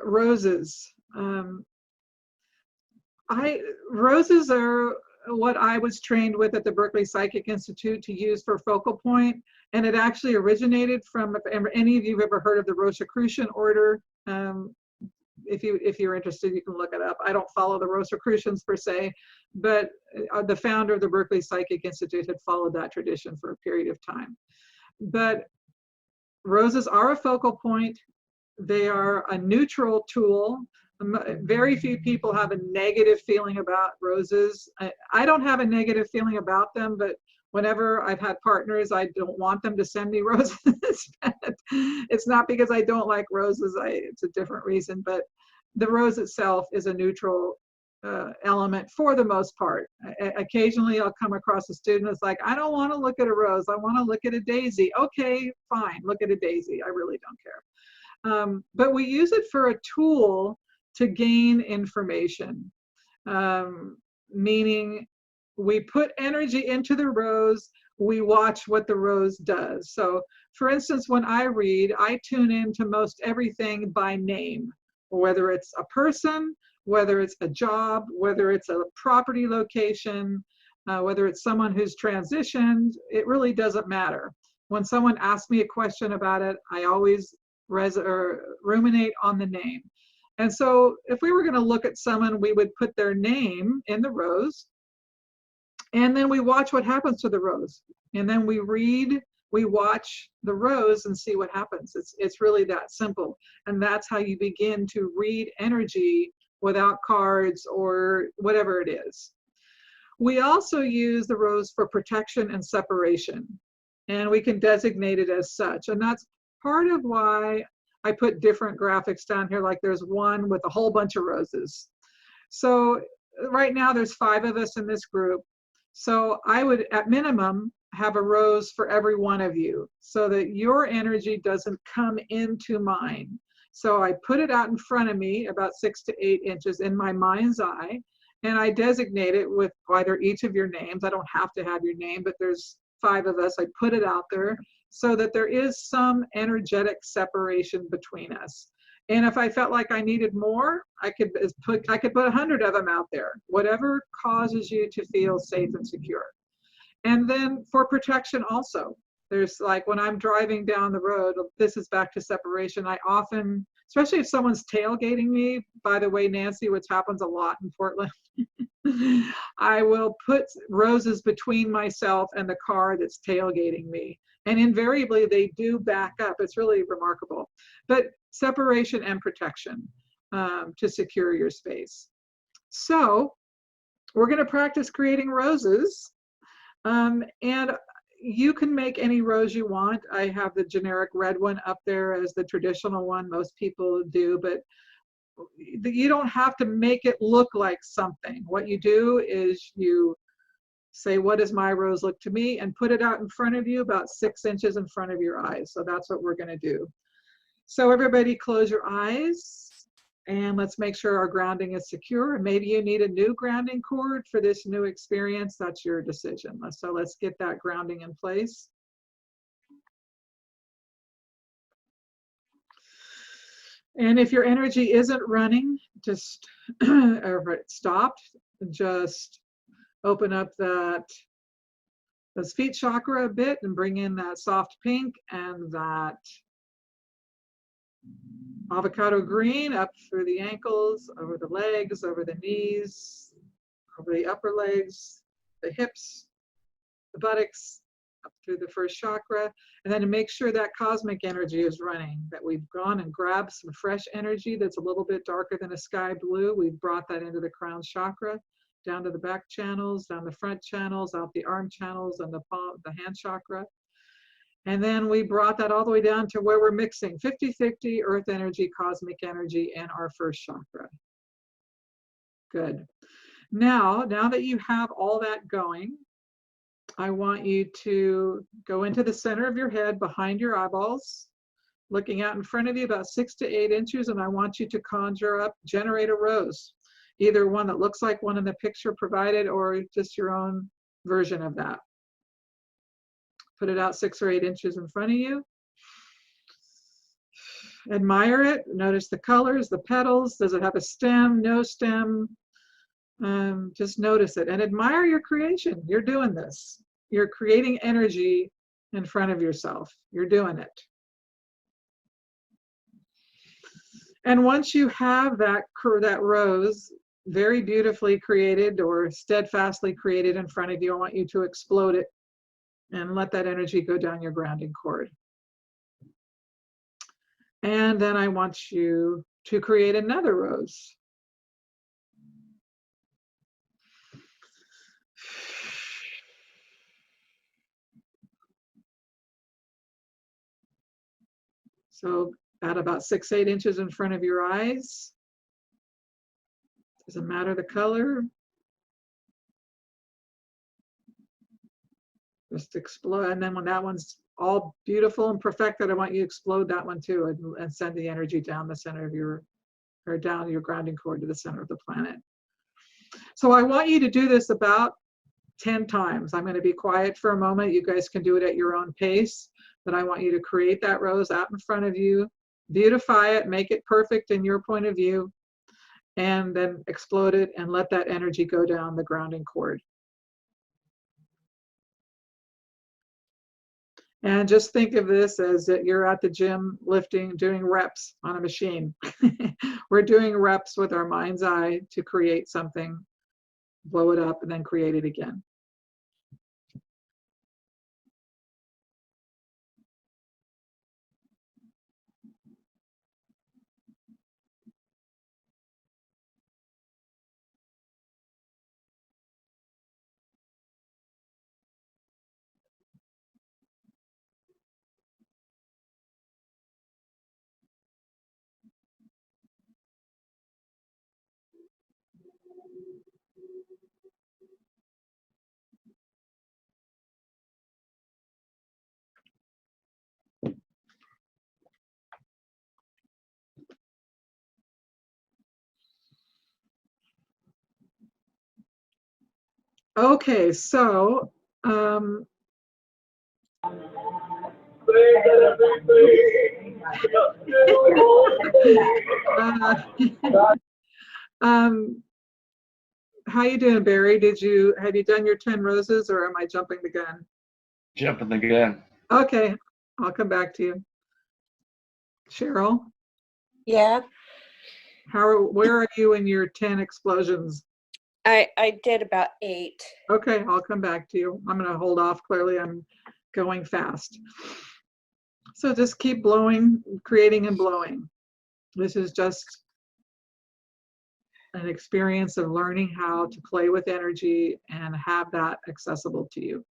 Roses. Roses are what I was trained with at the Berkeley Psychic Institute to use for focal point, and it actually originated from, if any of you have ever heard of the Rosicrucian order. If you're interested, you can look it up. I don't follow the Rosicrucians per se, but the founder of the Berkeley Psychic Institute had followed that tradition for a period of time. But roses are a focal point. They are a neutral tool. Very few people have a negative feeling about roses. I don't have a negative feeling about them, but whenever I've had partners, I don't want them to send me roses. It's not because I don't like roses. It's a different reason, but the rose itself is a neutral element for the most part. Occasionally I'll come across a student that's like, I don't want to look at a rose. I want to look at a daisy. Okay, fine, look at a daisy. I really don't care. But we use it for a tool to gain information, meaning we put energy into the rose, we watch what the rose does. So for instance, when I read, I tune into most everything by name, whether it's a person, whether it's a job, whether it's a property location, whether it's someone who's transitioned, it really doesn't matter. When someone asks me a question about it, I always ruminate on the name. And so if we were going to look at someone, we would put their name in the rose, and then we watch what happens to the rose. And then we read, we watch the rose and see what happens. It's really that simple. And that's how you begin to read energy without cards or whatever it is. We also use the rose for protection and separation, and we can designate it as such. And that's part of why I put different graphics down here, like there's one with a whole bunch of roses. So right now there's 5 of us in this group. So I would, at minimum, have a rose for every one of you so that your energy doesn't come into mine. So I put it out in front of me about 6 to 8 inches in my mind's eye, and I designate it with either each of your names. I don't have to have your name, but there's 5 of us. I put it out there so that there is some energetic separation between us. And if I felt like I needed more, I could put 100 of them out there, whatever causes you to feel safe and secure. And then for protection also, there's like when I'm driving down the road, this is back to separation. I often, especially if someone's tailgating me, by the way, Nancy, which happens a lot in Portland, I will put roses between myself and the car that's tailgating me. And invariably they do back up. It's really remarkable. But separation and protection to secure your space. So we're going to practice creating roses. And you can make any rose you want. I have the generic red one up there as the traditional one. Most people do, but you don't have to make it look like something. What you do is you say, what does my rose look to me? And put it out in front of you about 6 inches in front of your eyes. So that's what we're going to do. So everybody close your eyes and let's make sure our grounding is secure. Maybe you need a new grounding cord for this new experience. That's your decision. So let's get that grounding in place. And if your energy isn't running, just or it stopped, just open up those feet chakra a bit and bring in that soft pink and that avocado green up through the ankles, over the legs, over the knees, over the upper legs, the hips, the buttocks, up through the first chakra. And then to make sure that cosmic energy is running, that we've gone and grabbed some fresh energy that's a little bit darker than a sky blue. We've brought that into the crown chakra, down to the back channels, down the front channels, out the arm channels, and the hand chakra. And then we brought that all the way down to where we're mixing 50-50 earth energy, cosmic energy, and our first chakra. Good. Now that you have all that going, I want you to go into the center of your head, behind your eyeballs, looking out in front of you about 6 to 8 inches, and I want you to conjure up, generate a rose. Either one that looks like one in the picture provided or just your own version of that. Put it out 6 or 8 inches in front of you. Admire it. Notice the colors, the petals. Does it have a stem? No stem? Just notice it and admire your creation. You're doing this. You're creating energy in front of yourself. You're doing it. And once you have that rose very beautifully created or steadfastly created in front of you, I want you to explode it and let that energy go down your grounding cord. And then I want you to create another rose. So at about 6-8 inches in front of your eyes. Doesn't matter the color. Just explode. And then when that one's all beautiful and perfected, I want you to explode that one too and send the energy down the center of your, or down your grounding cord to the center of the planet. So I want you to do this about 10 times. I'm going to be quiet for a moment. You guys can do it at your own pace, but I want you to create that rose out in front of you, beautify it, make it perfect in your point of view, and then explode it and let that energy go down the grounding cord. And just think of this as that you're at the gym lifting, doing reps on a machine. We're doing reps with our mind's eye to create something, blow it up, and then create it again. Okay, so how you doing, Barry? Have you done your 10 roses, or am I jumping the gun? Jumping the gun. Okay, I'll come back to you. Cheryl? Yeah. Where are you in your 10 explosions? I did about 8. Okay, I'll come back to you. I'm going to hold off. Clearly, I'm going fast. So just keep blowing, creating and blowing. This is just an experience of learning how to play with energy and have that accessible to you.